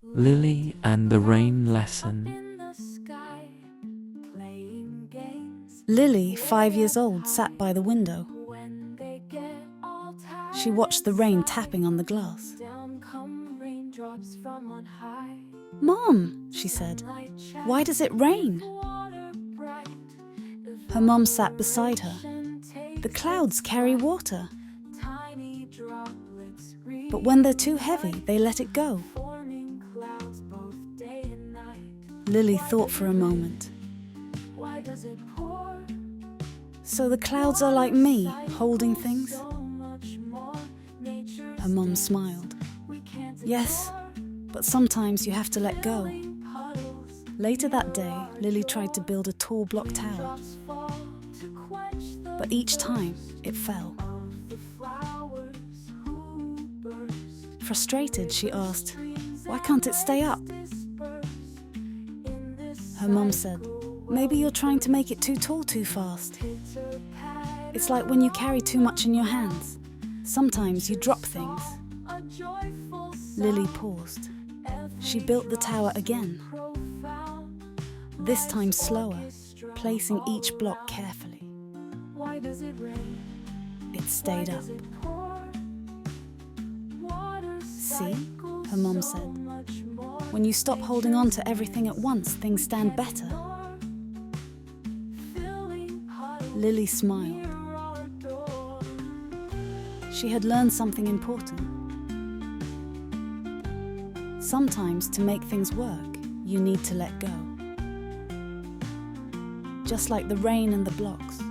Lily and the Rain Lesson. Lily, 5 years old, sat by the window. She watched the rain tapping on the glass. "Mom," she said, "why does it rain?" Her mom sat beside her. "The clouds carry water. But when they're too heavy, they let it go." Lily thought for a moment. "So the clouds are like me, holding things?" Her mom smiled. "Yes, but sometimes you have to let go." Later that day, Lily tried to build a tall block tower. But each time, it fell. Frustrated, she asked, "Why can't it stay up?" Her mom said, "Maybe you're trying to make it too tall too fast. It's like when you carry too much in your hands. Sometimes you drop things." Lily paused. She built the tower again. This time slower, placing each block carefully. It stayed up. "See," her mom said, "when you stop holding on to everything at once, things stand better." Lily smiled. She had learned something important. Sometimes to make things work, you need to let go. Just like the rain and the blocks.